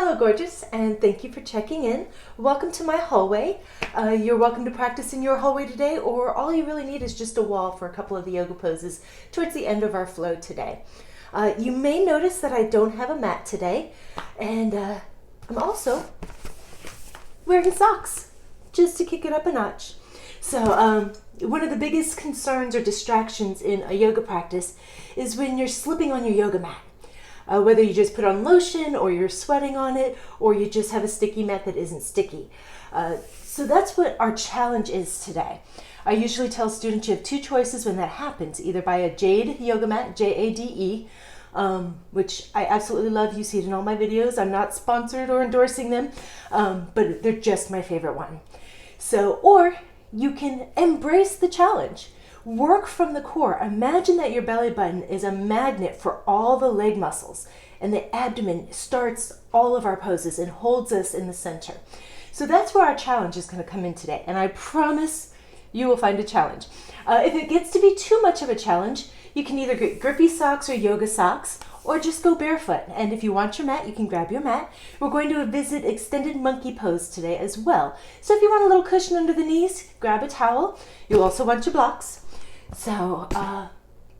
Hello, gorgeous, and thank you for checking in. Welcome to my hallway. You're welcome to practice in your hallway today, or all you really need is just a wall for a couple of the yoga poses towards the end of our flow today. You may notice that I don't have a mat today, and I'm also wearing socks just to kick it up a notch. So one of the biggest concerns or distractions in a yoga practice is when you're slipping on your yoga mat. Whether you just put on lotion or you're sweating on it or you just have a sticky mat that isn't sticky. So that's what our challenge is today. I usually tell students you have two choices when that happens, either buy a Jade yoga mat, Jade, which I absolutely love. You see it in all my videos. I'm not sponsored or endorsing them, but they're just my favorite one. So, or you can embrace the challenge. Work from the core. Imagine that your belly button is a magnet for all the leg muscles, and the abdomen starts all of our poses and holds us in the center. So that's where our challenge is going to come in today, and I promise you will find a challenge. If it gets to be too much of a challenge, you can either get grippy socks or yoga socks, or just go barefoot. And if you want your mat, you can grab your mat. We're going to visit extended monkey pose today as well. So if you want a little cushion under the knees, grab a towel. You'll also want your blocks. So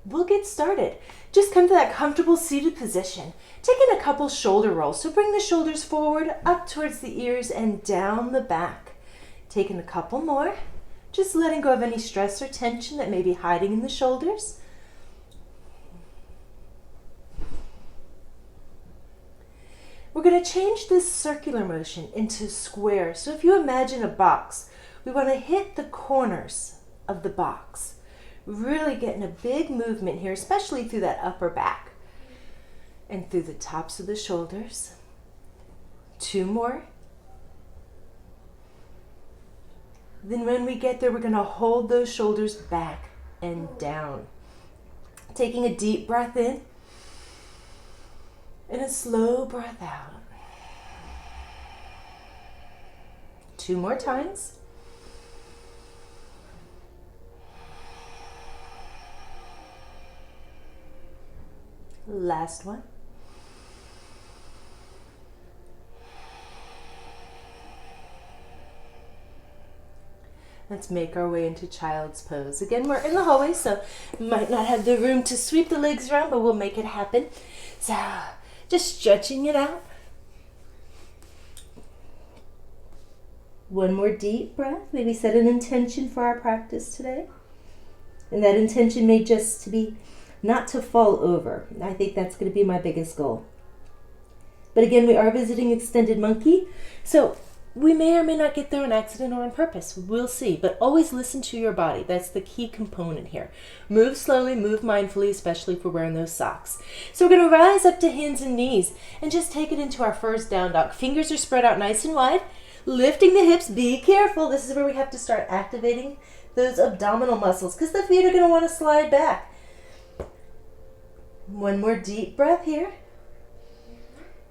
we'll get started. Just come to that comfortable seated position. Taking a couple shoulder rolls. So bring the shoulders forward, up towards the ears and down the back. Taking a couple more. Just letting go of any stress or tension that may be hiding in the shoulders. We're going to change this circular motion into square. So if you imagine a box, we want to hit the corners of the box. Really getting a big movement here, especially through that upper back and through the tops of the shoulders. Two more. Then when we get there, we're going to hold those shoulders back and down. Taking a deep breath in and a slow breath out. Two more times. Last one. Let's make our way into child's pose. Again, we're in the hallway, so might not have the room to sweep the legs around, but we'll make it happen. So, just stretching it out. One more deep breath. Maybe set an intention for our practice today. And that intention may just be not to fall over. I think that's going to be my biggest goal. But again, we are visiting extended monkey, so we may or may not get there on accident or on purpose. We'll see. But always listen to your body. That's the key component here. Move slowly, move mindfully, especially if we're wearing those socks. So we're going to rise up to hands and knees and just take it into our first down dog. Fingers are spread out nice and wide. Lifting the hips. Be careful. This is where we have to start activating those abdominal muscles because the feet are going to want to slide back. One more deep breath here.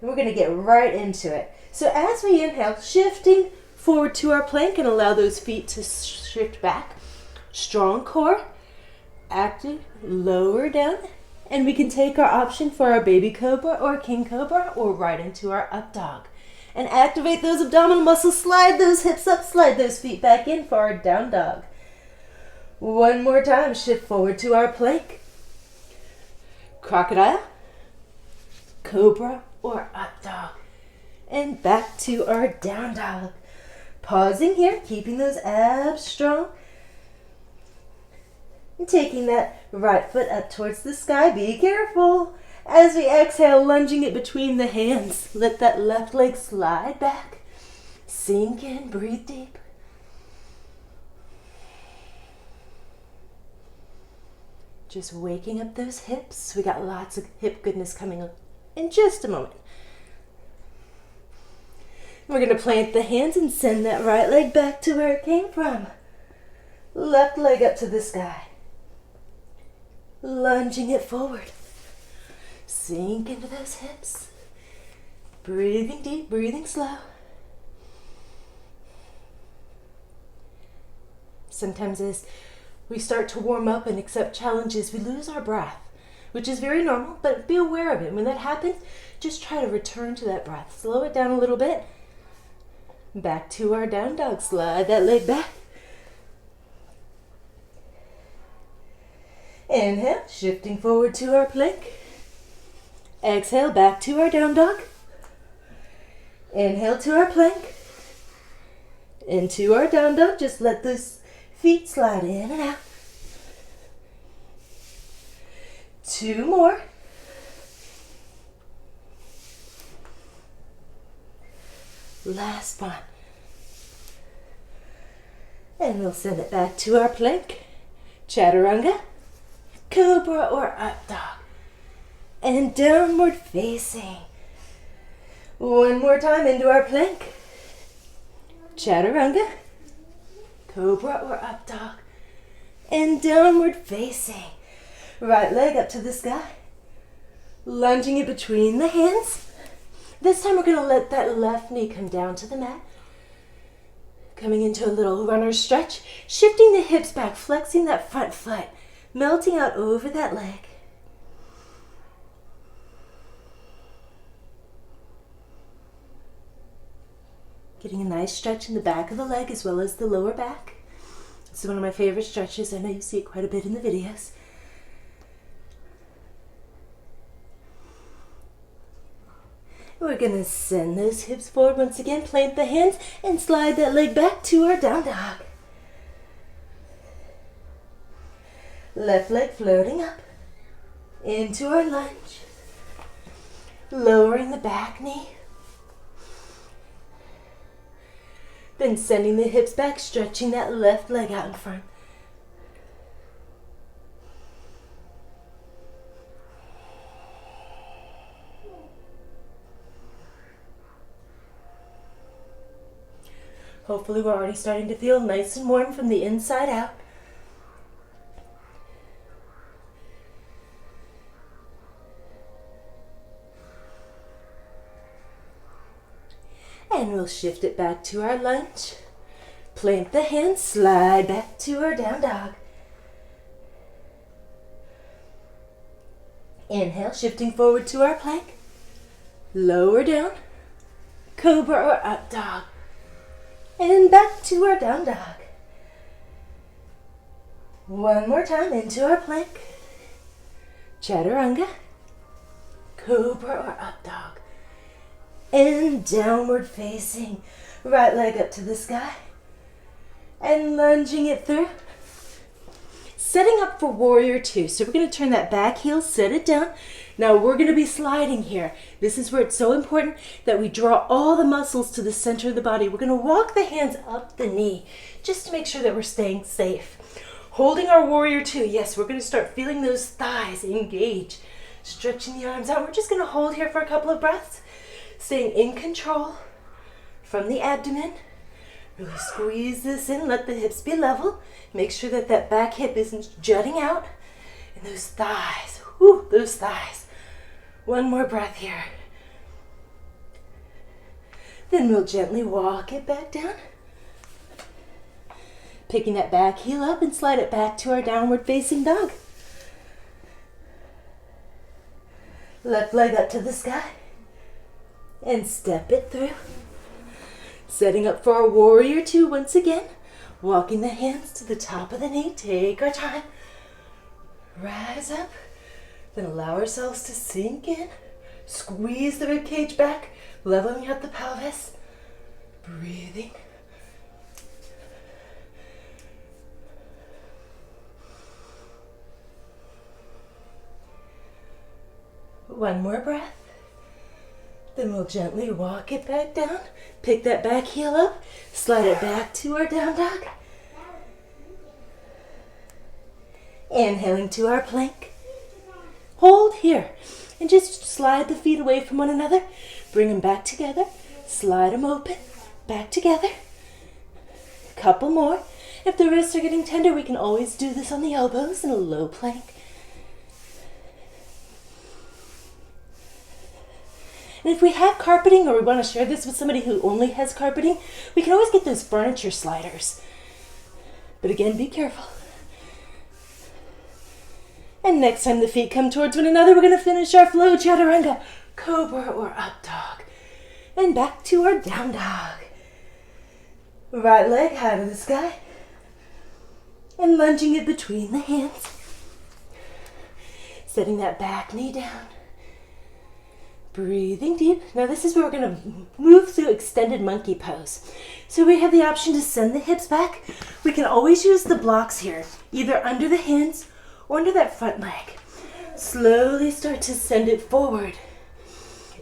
And we're going to get right into it. So as we inhale, shifting forward to our plank and allow those feet to shift back. Strong core, active, lower down. And we can take our option for our baby cobra or king cobra or right into our up dog. And activate those abdominal muscles, slide those hips up, slide those feet back in for our down dog. One more time, shift forward to our plank. Crocodile, cobra, or up dog. And back to our down dog. Pausing here, keeping those abs strong. And taking that right foot up towards the sky. Be careful. As we exhale, lunging it between the hands. Let that left leg slide back. Sink in, breathe deep. Just waking up those hips. We got lots of hip goodness coming up in just a moment. We're going to plant the hands and send that right leg back to where it came from. Left leg up to the sky. Lunging it forward. Sink into those hips. Breathing deep, breathing slow. Sometimes as we start to warm up and accept challenges, we lose our breath. which is very normal, but be aware of it. When that happens, just try to return to that breath. Slow it down a little bit. Back to our down dog. Slide that leg back. Inhale, shifting forward to our plank. Exhale, back to our down dog. Inhale to our plank. Into our down dog. Just let those feet slide in and out. 2 more. Last one. And we'll send it back to our plank. Chaturanga, cobra or up dog. And downward facing. One more time into our plank. Chaturanga, cobra or up dog. And downward facing. Right leg up to the sky. Lunging it between the hands. This time we're going to let that left knee come down to the mat. Coming into a little runner stretch. Shifting the hips back, flexing that front foot. Melting out over that leg. Getting a nice stretch in the back of the leg as well as the lower back. This is one of my favorite stretches. I know you see it quite a bit in the videos. We're going to send those hips forward once again. Plant the hands and slide that leg back to our down dog. Left leg floating up into our lunge. Lowering the back knee. Then sending the hips back, stretching that left leg out in front. Hopefully we're already starting to feel nice and warm from the inside out. And we'll shift it back to our lunge. Plant the hands, slide back to our down dog. Inhale, shifting forward to our plank. Lower down, cobra or up dog. And back to our down dog. One more time into our plank. Chaturanga, cobra or up dog. And downward facing. Right leg up to the sky. And lunging it through. Setting up for warrior 2. So we're going to turn that back heel, set it down. Now we're going to be sliding here. This is where it's so important that we draw all the muscles to the center of the body. We're going to walk the hands up the knee just to make sure that we're staying safe. Holding our warrior 2. Yes, we're going to start feeling those thighs engage. Stretching the arms out. We're just going to hold here for a couple of breaths. Staying in control from the abdomen. Really squeeze this in, let the hips be level. Make sure that that back hip isn't jutting out. And those thighs, whoo, those thighs. One more breath here. Then we'll gently walk it back down. Picking that back heel up and slide it back to our downward facing dog. Left leg up to the sky. And step it through. Setting up for our warrior 2 once again. Walking the hands to the top of the knee. Take our time. Rise up. Then allow ourselves to sink in. Squeeze the rib cage back. Leveling out the pelvis. Breathing. One more breath. Then we'll gently walk it back down. Pick that back heel up. Slide it back to our down dog. Inhaling to our plank. Hold here. And just slide the feet away from one another. Bring them back together. Slide them open. Back together. Couple more. If the wrists are getting tender, we can always do this on the elbows in a low plank. And if we have carpeting or we want to share this with somebody who only has carpeting, we can always get those furniture sliders. But again, be careful. And next time the feet come towards one another, we're going to finish our flow, chaturanga, cobra or up dog. And back to our down dog. Right leg high to the sky. And lunging it between the hands. Setting that back knee down. Breathing deep. Now this is where we're going to move through extended monkey pose. So we have the option to send the hips back. We can always use the blocks here, either under the hands or under that front leg. Slowly start to send it forward.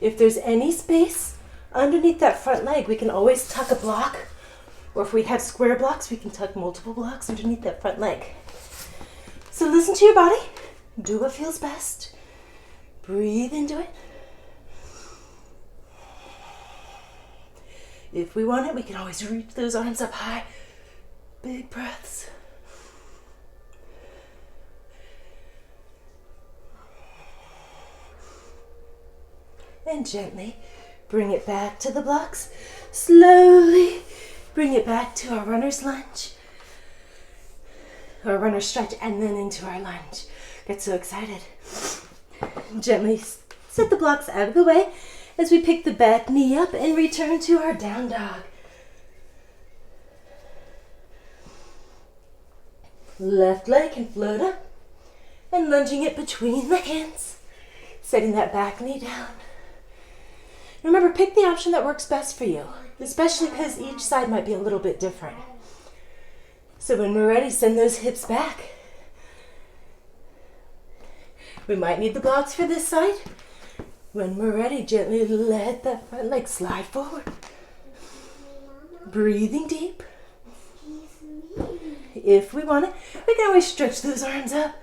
If there's any space underneath that front leg, we can always tuck a block, or if we have square blocks, we can tuck multiple blocks underneath that front leg. So listen to your body. Do what feels best. Breathe into it. If we want it, we can always reach those arms up high. Big breaths. And gently bring it back to the blocks. Slowly bring it back to our runner's lunge. Or runner's stretch, and then into our lunge. Get so excited. Gently set the blocks out of the way as we pick the back knee up and return to our down dog. Left leg can float up and lunging it between the hands, setting that back knee down. Remember, pick the option that works best for you, especially because each side might be a little bit different. So when we're ready, send those hips back. We might need the blocks for this side. When we're ready, gently let that front leg slide forward. Breathing deep. If we want it, we can always stretch those arms up.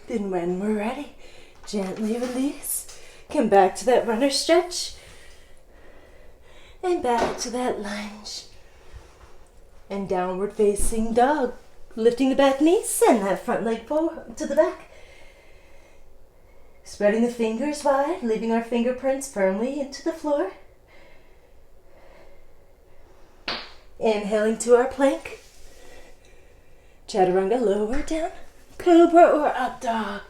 Then when we're ready, gently release. Come back to that runner stretch. And back to that lunge. And downward facing dog. Lifting the back knee, send that front leg forward to the back. Spreading the fingers wide, leaving our fingerprints firmly into the floor. Inhaling to our plank. Chaturanga, lower down. Cobra or up dog.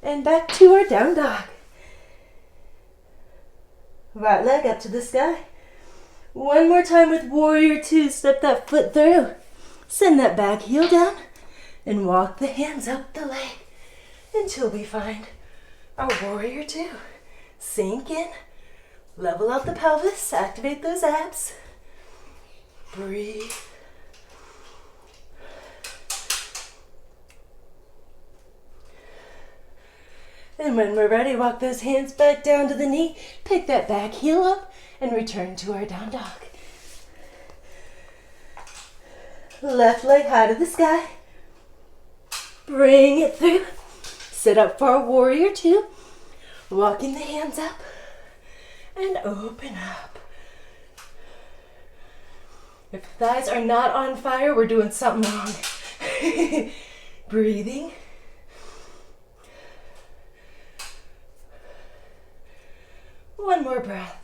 And back to our down dog. Right leg up to the sky. One more time with warrior two. Step that foot through. Send that back heel down. And walk the hands up the leg until we find our warrior two. Sink in. Level out the pelvis. Activate those abs. Breathe. And when we're ready, walk those hands back down to the knee. Pick that back heel up and return to our down dog. Left leg high to the sky. Bring it through. Sit up for a warrior two. Walking the hands up and open up. If the thighs are not on fire, we're doing something wrong. Breathing. One more breath.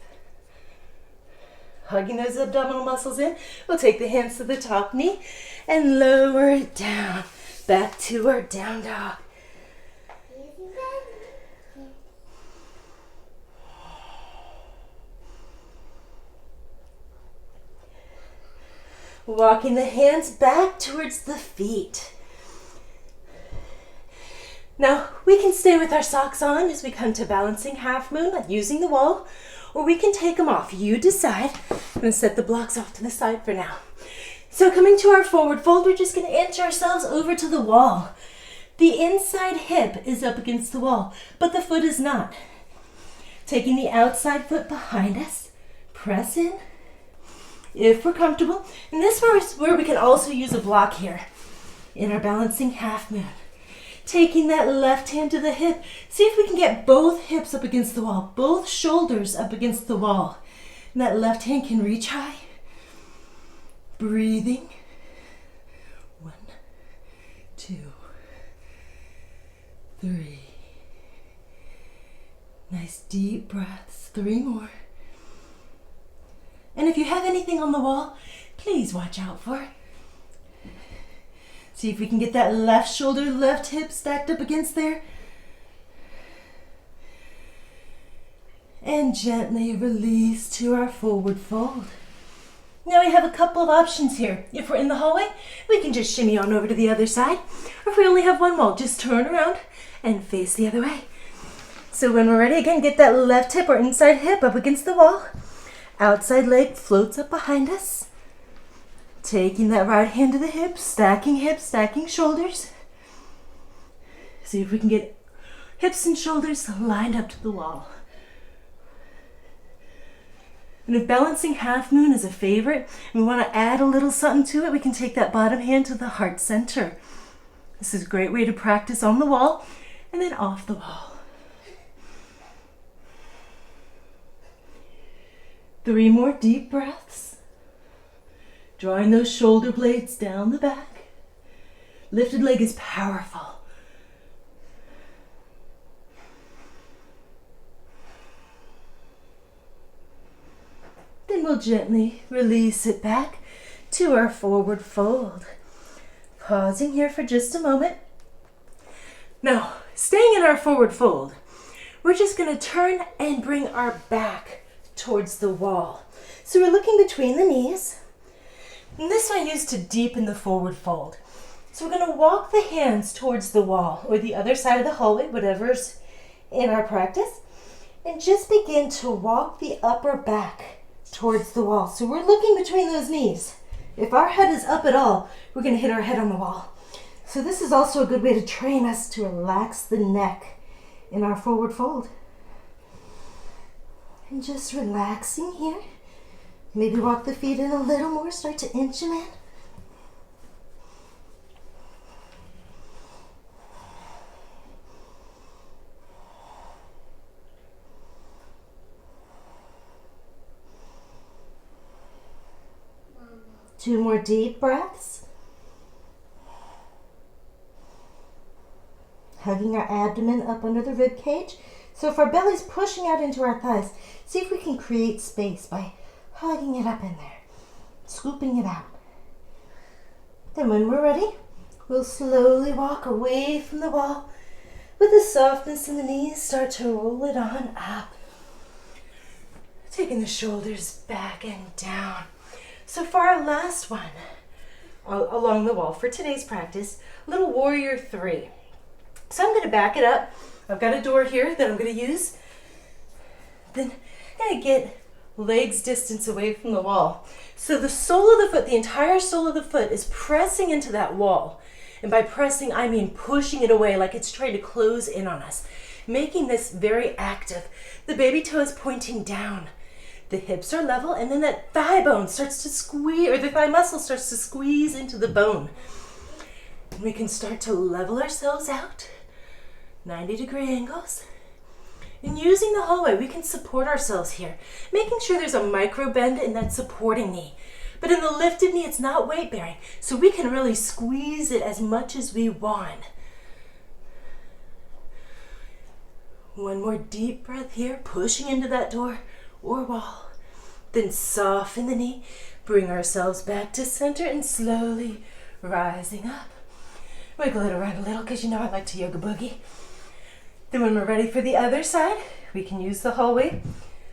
Hugging those abdominal muscles in. We'll take the hands to the top knee and lower it down. Back to our down dog. Walking the hands back towards the feet. Now, we can stay with our socks on as we come to balancing half moon, like using the wall, or we can take them off. You decide. I'm going to set the blocks off to the side for now. So coming to our forward fold, we're just going to inch ourselves over to the wall. The inside hip is up against the wall, but the foot is not. Taking the outside foot behind us, press in, if we're comfortable. And this is where we can also use a block here in our balancing half moon. Taking that left hand to the hip. See if we can get both hips up against the wall, both shoulders up against the wall. And that left hand can reach high. Breathing. 1, 2, 3. Nice deep breaths. 3 more. And if you have anything on the wall, please watch out for it. See if we can get that left shoulder, left hip stacked up against there. And gently release to our forward fold. Now we have a couple of options here. If we're in the hallway, we can just shimmy on over to the other side. Or if we only have one wall, just turn around and face the other way. So when we're ready, again, get that left hip or inside hip up against the wall. Outside leg floats up behind us. Taking that right hand to the hips, stacking shoulders. See if we can get hips and shoulders lined up to the wall. And if balancing half moon is a favorite, and we want to add a little something to it, we can take that bottom hand to the heart center. This is a great way to practice on the wall and then off the wall. 3 more deep breaths. Drawing those shoulder blades down the back. Lifted leg is powerful. Then we'll gently release it back to our forward fold. Pausing here for just a moment. Now, staying in our forward fold, we're just going to turn and bring our back towards the wall. So we're looking between the knees. And this I use to deepen the forward fold. So we're going to walk the hands towards the wall or the other side of the hallway, whatever's in our practice, and just begin to walk the upper back towards the wall. So we're looking between those knees. If our head is up at all, we're going to hit our head on the wall. So this is also a good way to train us to relax the neck in our forward fold. And just relaxing here. Maybe walk the feet in a little more, start to inch them in. Two more deep breaths. Hugging our abdomen up under the rib cage. So if our belly's pushing out into our thighs, see if we can create space by hugging it up in there, scooping it out. Then when we're ready, we'll slowly walk away from the wall. With the softness in the knees, start to roll it on up. Taking the shoulders back and down. So for our last one, along the wall for today's practice, little warrior 3. So I'm going to back it up. I've got a door here that I'm going to use. Then I'm going to get legs distance away from the wall. So the sole of the foot, the entire sole of the foot is pressing into that wall. And by pressing, I mean pushing it away like it's trying to close in on us. Making this very active. The baby toe is pointing down. The hips are level, and then that thigh bone starts to squeeze, or the thigh muscle starts to squeeze into the bone. And we can start to level ourselves out. 90-degree angles. And using the hallway, we can support ourselves here, making sure there's a micro bend in that supporting knee. But in the lifted knee, it's not weight bearing, so we can really squeeze it as much as we want. One more deep breath here, pushing into that door or wall. Then soften the knee, bring ourselves back to center and slowly rising up. Wiggle it around a little because you know I like to yoga boogie. Then when we're ready for the other side, we can use the hallway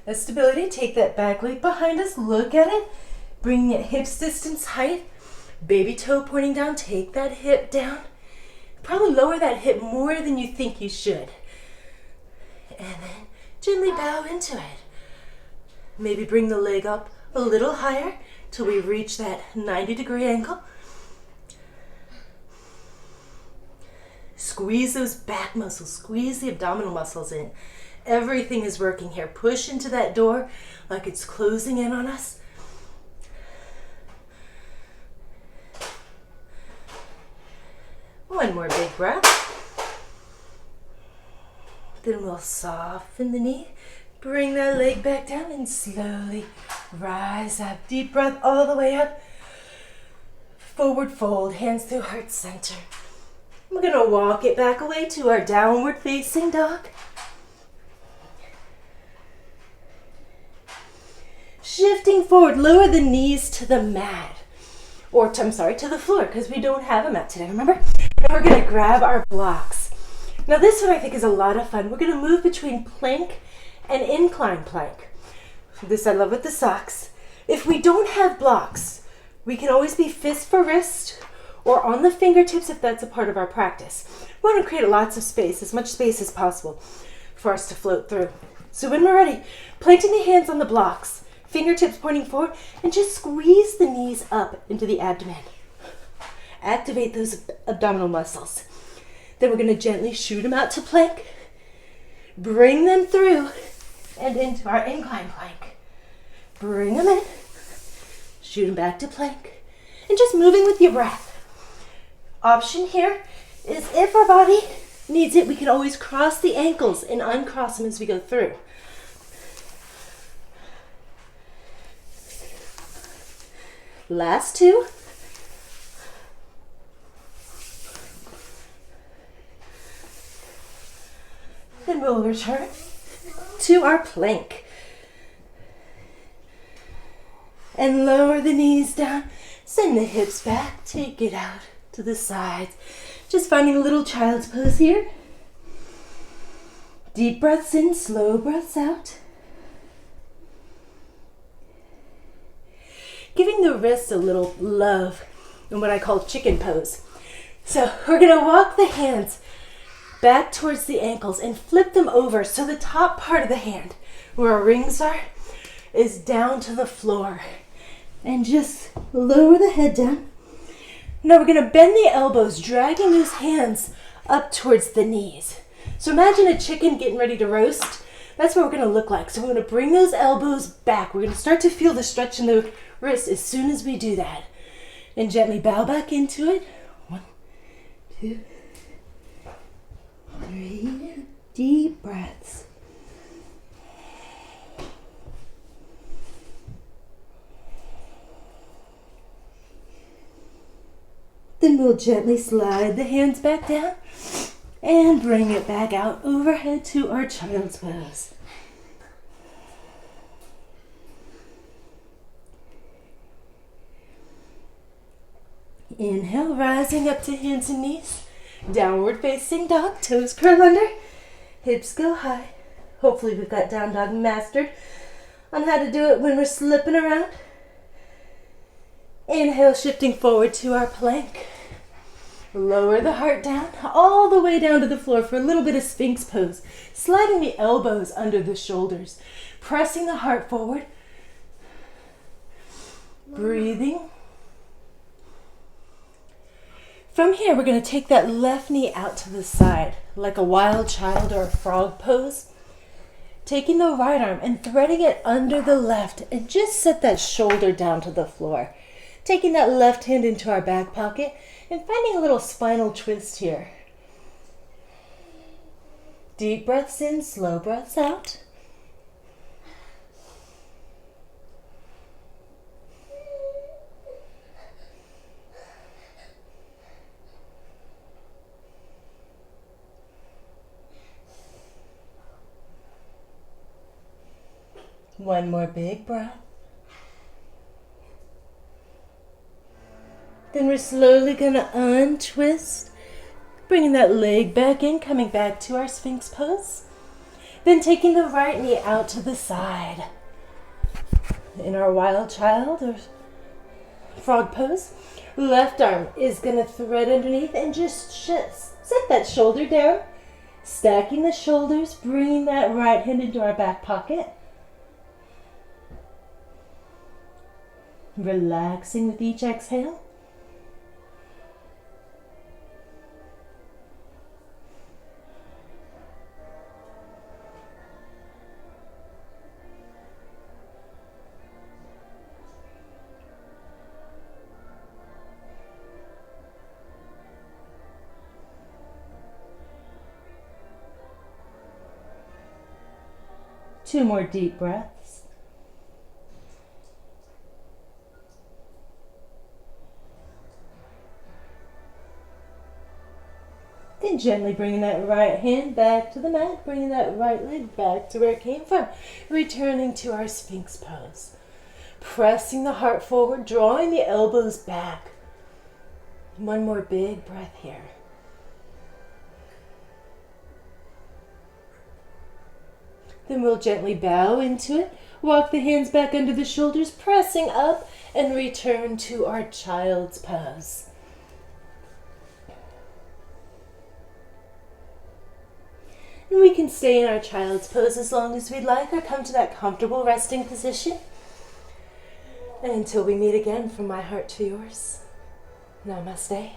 as stability. Take that back leg behind us, look at it, bring it hips distance height, baby toe pointing down, take that hip down. Probably lower that hip more than you think you should. And then gently bow into it. Maybe bring the leg up a little higher till we reach that 90-degree angle. Squeeze those back muscles, squeeze the abdominal muscles in. Everything is working here. Push into that door like it's closing in on us. One more big breath. Then we'll soften the knee, bring that leg back down and slowly rise up. Deep breath all the way up. Forward fold, hands through heart center. We're going to walk it back away to our downward facing dog. Shifting forward, lower the knees to the mat. Or, I'm sorry, to the floor, because we don't have a mat today, remember? And we're going to grab our blocks. Now this one I think is a lot of fun. We're going to move between plank and incline plank. This I love with the socks. If we don't have blocks, we can always be fist for wrist or on the fingertips if that's a part of our practice. We want to create lots of space, as much space as possible for us to float through. So when we're ready, planting the hands on the blocks, fingertips pointing forward, and just squeeze the knees up into the abdomen. Activate those abdominal muscles. Then we're going to gently shoot them out to plank, bring them through and into our incline plank. Bring them in, shoot them back to plank, and just moving with your breath. Option here is if our body needs it, we can always cross the ankles and uncross them as we go through. Last two. Then we'll return to our plank. And lower the knees down. Send the hips back. Take it out to the sides. Just finding a little child's pose here. Deep breaths in, slow breaths out. Giving the wrists a little love in what I call chicken pose. So we're going to walk the hands back towards the ankles and flip them over so the top part of the hand, where our rings are, is down to the floor. And just lower the head down. Now we're going to bend the elbows, dragging those hands up towards the knees. So imagine a chicken getting ready to roast. That's what we're going to look like. So we're going to bring those elbows back. We're going to start to feel the stretch in the wrist as soon as we do that. And gently bow back into it. 1, 2, 3. Deep breaths. Then we'll gently slide the hands back down and bring it back out overhead to our child's pose. Inhale, rising up to hands and knees. Downward facing dog, toes curl under, hips go high. Hopefully we've got down dog mastered on how to do it when we're slipping around. Inhale, shifting forward to our plank. Lower the heart down, all the way down to the floor for a little bit of Sphinx pose. Sliding the elbows under the shoulders. Pressing the heart forward. Breathing. From here, we're going to take that left knee out to the side, like a wild child or a frog pose. Taking the right arm and threading it under the left, and just set that shoulder down to the floor. Taking that left hand into our back pocket and finding a little spinal twist here. Deep breaths in, slow breaths out. One more big breath. Then we're slowly going to untwist, bringing that leg back in, coming back to our Sphinx pose. Then taking the right knee out to the side. In our wild child or frog pose, left arm is going to thread underneath and just set that shoulder down, stacking the shoulders, bringing that right hand into our back pocket. Relaxing with each exhale. Two more deep breaths. And gently bringing that right hand back to the mat, bringing that right leg back to where it came from. Returning to our Sphinx pose. Pressing the heart forward, drawing the elbows back. One more big breath here. Then we'll gently bow into it, walk the hands back under the shoulders, pressing up, and return to our child's pose. And we can stay in our child's pose as long as we'd like, or come to that comfortable resting position. And until we meet again, from my heart to yours, namaste.